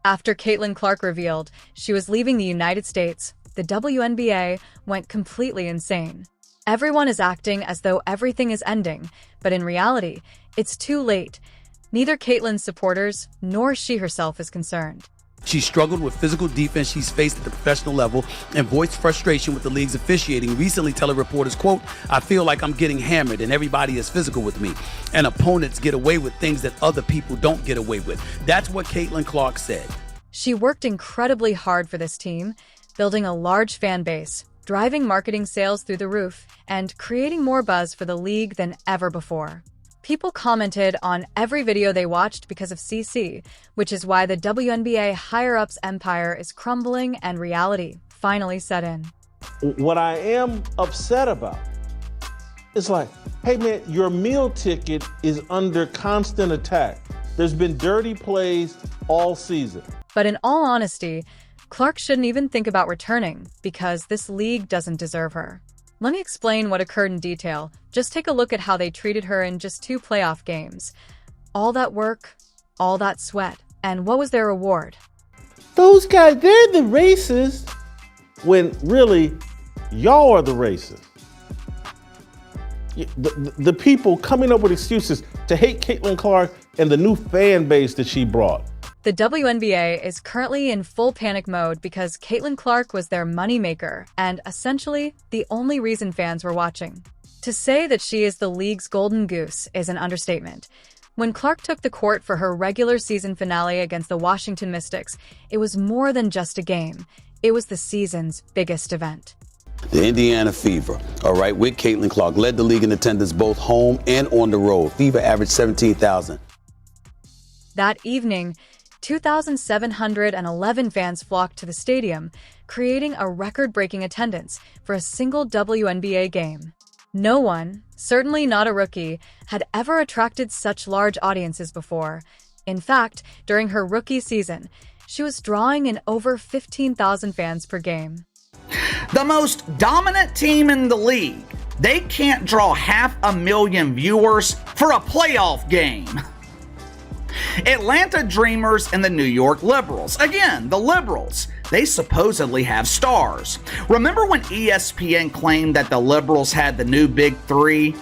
After Caitlin Clark revealed she was leaving the United States, the WNBA went completely insane. Everyone is acting as though everything is ending, but in reality, it's too late. Neither Caitlin's supporters nor she herself is concerned. She struggled with physical defense she's faced at the professional level and voiced frustration with the league's officiating, recently telling reporters, quote, "I feel like I'm getting hammered and everybody is physical with me, and opponents get away with things that other people don't get away with." That's what Caitlin Clark said. She worked incredibly hard for this team, building a large fan base, driving marketing sales through the roof, and creating more buzz for the league than ever before. People commented on every video they watched because of CC, which is why the WNBA higher-ups empire is crumbling and reality finally set in. What I am upset about is like, hey man, your meal ticket is under constant attack. There's been dirty plays all season. But in all honesty, Clark shouldn't even think about returning because this league doesn't deserve her. Let me explain what occurred in detail. Just take a look at how they treated her in just 2 playoff games. All that work, all that sweat, and what was their reward? Those guys, they're the racists when really y'all are the racists. The people coming up with excuses to hate Caitlin Clark and the new fan base that she brought. The WNBA is currently in full panic mode because Caitlin Clark was their moneymaker and essentially the only reason fans were watching. To say that she is the league's golden goose is an understatement. When Clark took the court for her regular season finale against the Washington Mystics, it was more than just a game. It was the season's biggest event. The Indiana Fever, all right, with Caitlin Clark, led the league in attendance both home and on the road. Fever averaged 17,000. That evening, 2,711 fans flocked to the stadium, creating a record-breaking attendance for a single WNBA game. No one, certainly not a rookie, had ever attracted such large audiences before. In fact, during her rookie season, she was drawing in over 15,000 fans per game. The most dominant team in the league, they can't draw 500,000 viewers for a playoff game. Atlanta Dreamers and the New York Liberals. Again, the Liberals. They supposedly have stars. Remember when ESPN claimed that the Liberals had the new Big Three?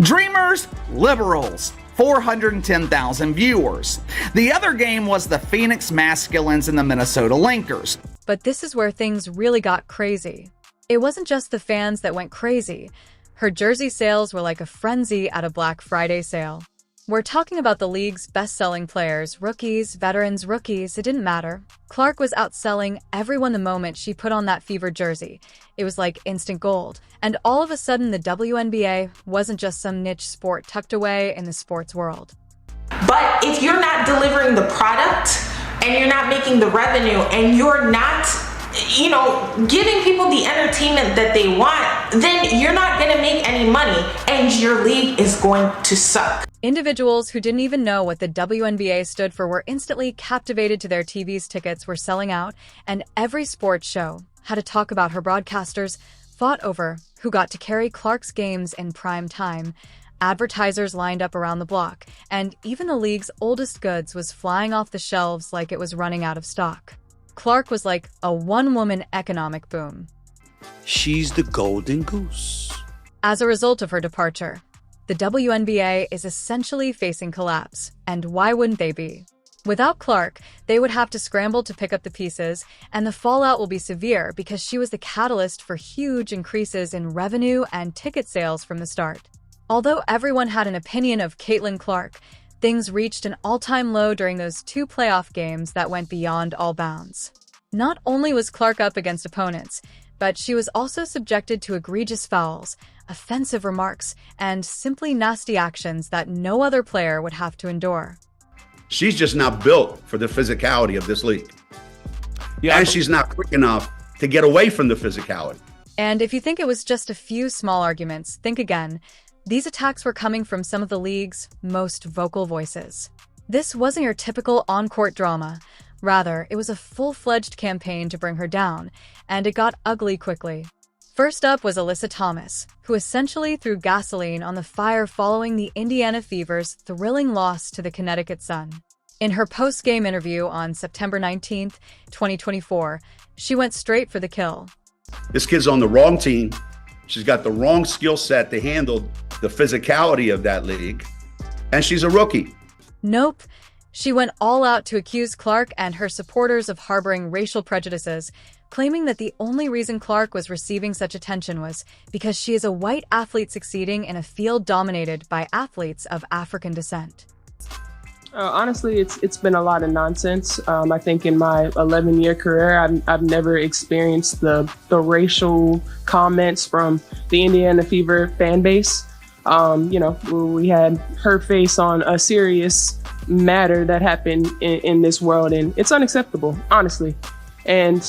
Dreamers, Liberals. 410,000 viewers. The other game was the Phoenix Masculines and the Minnesota Lakers. But this is where things really got crazy. It wasn't just the fans that went crazy. Her jersey sales were like a frenzy at a Black Friday sale. We're talking about the league's best-selling players, rookies, veterans, rookies, it didn't matter. Clark was outselling everyone the moment she put on that Fever jersey. It was like instant gold. And all of a sudden, the WNBA wasn't just some niche sport tucked away in the sports world. But if you're not delivering the product and you're not making the revenue and you're not giving people the entertainment that they want, then you're not going to make any money and your league is going to suck. Individuals who didn't even know what the WNBA stood for were instantly captivated to their TV's tickets were selling out, and every sports show had to talk about her. Broadcasters fought over who got to carry Clark's games in prime time. Advertisers lined up around the block, and even the league's oldest goods was flying off the shelves like it was running out of stock. Clark was like a one-woman economic boom. She's the golden goose. As a result of her departure, the WNBA is essentially facing collapse, and why wouldn't they be? Without Clark, they would have to scramble to pick up the pieces, and the fallout will be severe because she was the catalyst for huge increases in revenue and ticket sales from the start. Although everyone had an opinion of Caitlin Clark, things reached an all-time low during those 2 playoff games that went beyond all bounds. Not only was Clark up against opponents, but she was also subjected to egregious fouls, offensive remarks, and simply nasty actions that no other player would have to endure. She's just not built for the physicality of this league. And she's not quick enough to get away from the physicality. And if you think it was just a few small arguments, think again. These attacks were coming from some of the league's most vocal voices. This wasn't your typical on-court drama. Rather, it was a full-fledged campaign to bring her down, and it got ugly quickly. First up was Alyssa Thomas, who essentially threw gasoline on the fire following the Indiana Fever's thrilling loss to the Connecticut Sun. In her post-game interview on September 19, 2024, she went straight for the kill. This kid's on the wrong team. She's got the wrong skill set to handle the physicality of that league, and she's a rookie. Nope. She went all out to accuse Clark and her supporters of harboring racial prejudices, claiming that the only reason Clark was receiving such attention was because she is a white athlete succeeding in a field dominated by athletes of African descent. Honestly, it's been a lot of nonsense. I think in my 11-year career, I've never experienced the racial comments from the Indiana Fever fan base. We had her face on a serious matter that happened in this world, and it's unacceptable, honestly. And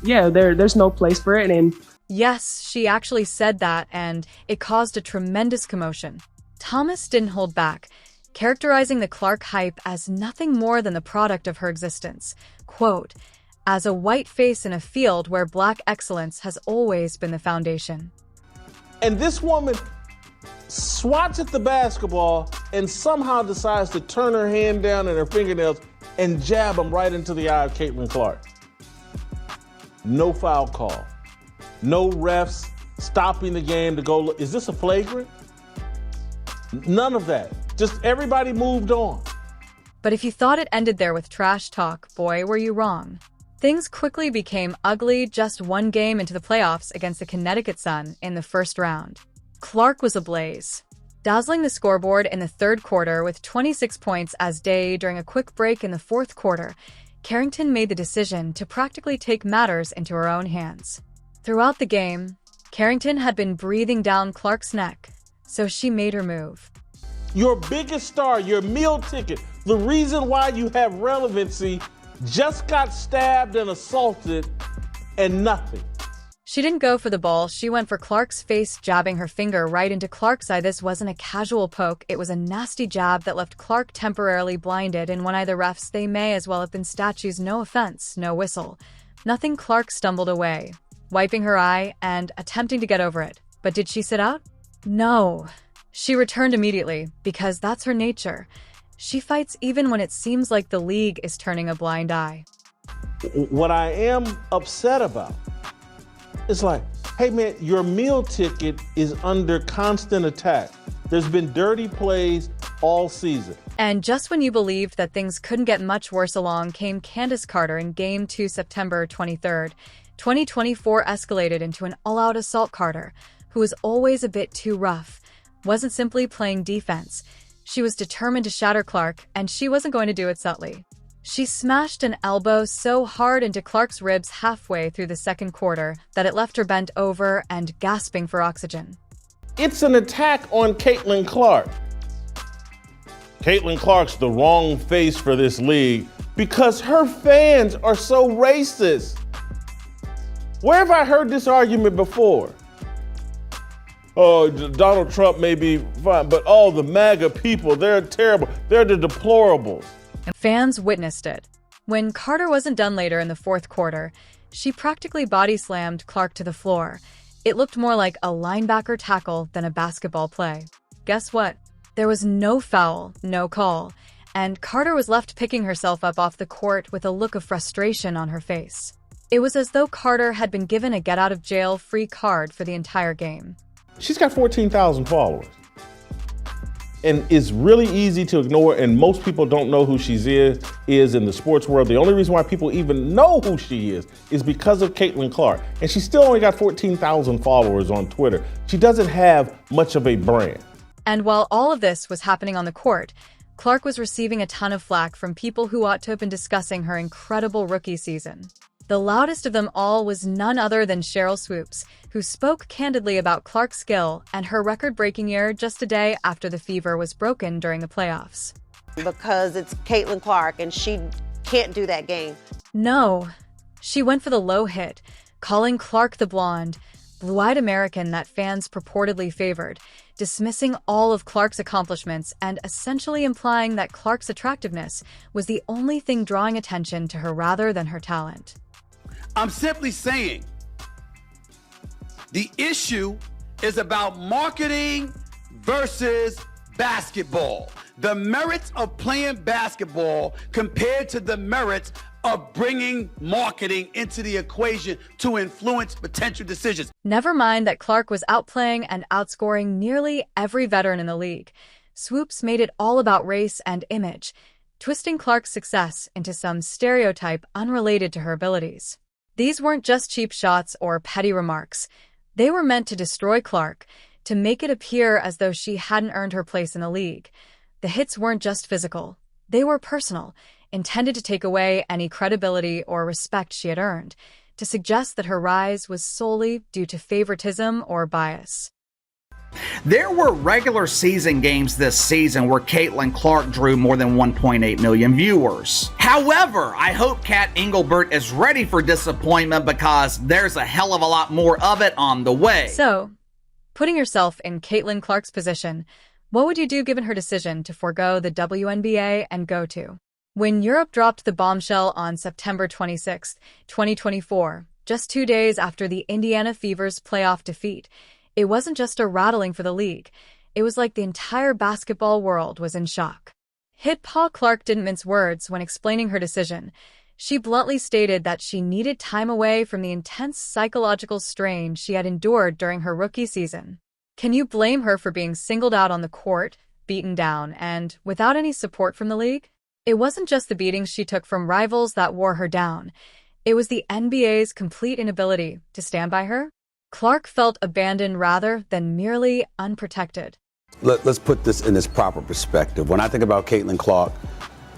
there's no place for it. And yes, she actually said that, and it caused a tremendous commotion. Thomas didn't hold back, characterizing the Clark hype as nothing more than the product of her existence. Quote, as a white face in a field where black excellence has always been the foundation. And this woman swats at the basketball and somehow decides to turn her hand down and her fingernails and jab them right into the eye of Caitlin Clark. No foul call. No refs stopping the game to go look. Is this a flagrant? None of that. Just everybody moved on. But if you thought it ended there with trash talk, boy, were you wrong. Things quickly became ugly just one game into the playoffs against the Connecticut Sun in the first round. Clark was ablaze, dazzling the scoreboard in the third quarter with 26 points as day. During a quick break in the fourth quarter, Carrington made the decision to practically take matters into her own hands. Throughout the game, Carrington had been breathing down Clark's neck, so she made her move. Your biggest star, your meal ticket, the reason why you have relevancy, just got stabbed and assaulted and nothing. She didn't go for the ball, she went for Clark's face, jabbing her finger right into Clark's eye. This wasn't a casual poke, it was a nasty jab that left Clark temporarily blinded. In one eye, the refs, they may as well have been statues. No offense, no whistle. Nothing. Clark stumbled away, wiping her eye and attempting to get over it. But did she sit out? No. She returned immediately, because that's her nature. She fights even when it seems like the league is turning a blind eye. What I am upset about is like, hey man, your meal ticket is under constant attack. There's been dirty plays all season. And just when you believed that things couldn't get much worse, along came Candace Carter in Game 2, September 23rd. 2024 escalated into an all-out assault. Carter, who was always a bit too rough, wasn't simply playing defense. She was determined to shatter Clark, and she wasn't going to do it subtly. She smashed an elbow so hard into Clark's ribs halfway through the second quarter that it left her bent over and gasping for oxygen. It's an attack on Caitlin Clark. Caitlin Clark's the wrong face for this league because her fans are so racist. Where have I heard this argument before? Oh, Donald Trump may be fine, but all the MAGA people, they're terrible. They're the deplorables. Fans witnessed it. When Carter wasn't done later in the fourth quarter, she practically body slammed Clark to the floor. It looked more like a linebacker tackle than a basketball play. Guess what? There was no foul, no call, and Carter was left picking herself up off the court with a look of frustration on her face. It was as though Carter had been given a get-out-of-jail-free card for the entire game. She's got 14,000 followers. And it's really easy to ignore, and most people don't know who she is in the sports world. The only reason why people even know who she is because of Caitlin Clark. And she still only got 14,000 followers on Twitter. She doesn't have much of a brand. And while all of this was happening on the court, Clark was receiving a ton of flack from people who ought to have been discussing her incredible rookie season. The loudest of them all was none other than Cheryl Swoops, who spoke candidly about Clark's skill and her record-breaking year just a day after the Fever was broken during the playoffs. Because it's Caitlin Clark and she can't do that game. No. She went for the low hit, calling Clark the blonde, blue-eyed American that fans purportedly favored, dismissing all of Clark's accomplishments and essentially implying that Clark's attractiveness was the only thing drawing attention to her rather than her talent. I'm simply saying, The issue is about marketing versus basketball. The merits of playing basketball compared to the merits of bringing marketing into the equation to influence potential decisions. Never mind that Clark was outplaying and outscoring nearly every veteran in the league. Swoops made it all about race and image, twisting Clark's success into some stereotype unrelated to her abilities. These weren't just cheap shots or petty remarks. They were meant to destroy Clark, to make it appear as though she hadn't earned her place in the league. The hits weren't just physical. They were personal, intended to take away any credibility or respect she had earned, to suggest that her rise was solely due to favoritism or bias. There were regular season games this season where Caitlin Clark drew more than 1.8 million viewers. However, I hope Kat Engelbert is ready for disappointment because there's a hell of a lot more of it on the way. So, putting yourself in Caitlin Clark's position, what would you do given her decision to forego the WNBA and go to? When Europe dropped the bombshell on September 26, 2024, just 2 days after the Indiana Fever's playoff defeat, it wasn't just a rattling for the league. It was like the entire basketball world was in shock. Hit Pa Clark didn't mince words when explaining her decision. She bluntly stated that she needed time away from the intense psychological strain she had endured during her rookie season. Can you blame her for being singled out on the court, beaten down, and without any support from the league? It wasn't just the beatings she took from rivals that wore her down. It was the NBA's complete inability to stand by her. Clark felt abandoned rather than merely unprotected. Let's put this in its proper perspective. When I think about Caitlin Clark,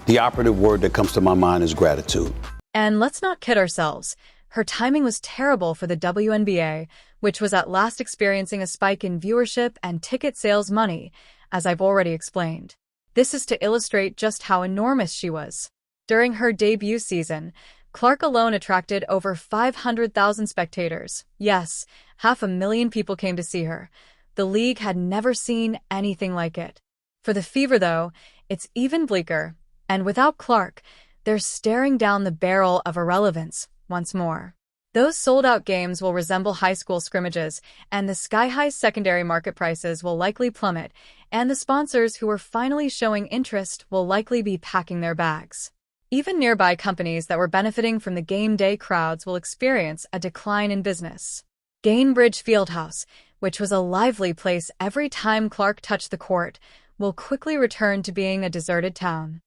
the operative word that comes to my mind is gratitude. And let's not kid ourselves. Her timing was terrible for the WNBA, which was at last experiencing a spike in viewership and ticket sales money, as I've already explained. This is to illustrate just how enormous she was. During her debut season, Clark alone attracted over 500,000 spectators. Yes, 500,000 people came to see her. The league had never seen anything like it. For the Fever, though, it's even bleaker. And without Clark, they're staring down the barrel of irrelevance once more. Those sold-out games will resemble high school scrimmages, and the sky-high secondary market prices will likely plummet, and the sponsors who are finally showing interest will likely be packing their bags. Even nearby companies that were benefiting from the game day crowds will experience a decline in business. Gainbridge Fieldhouse, which was a lively place every time Clark touched the court, will quickly return to being a deserted town.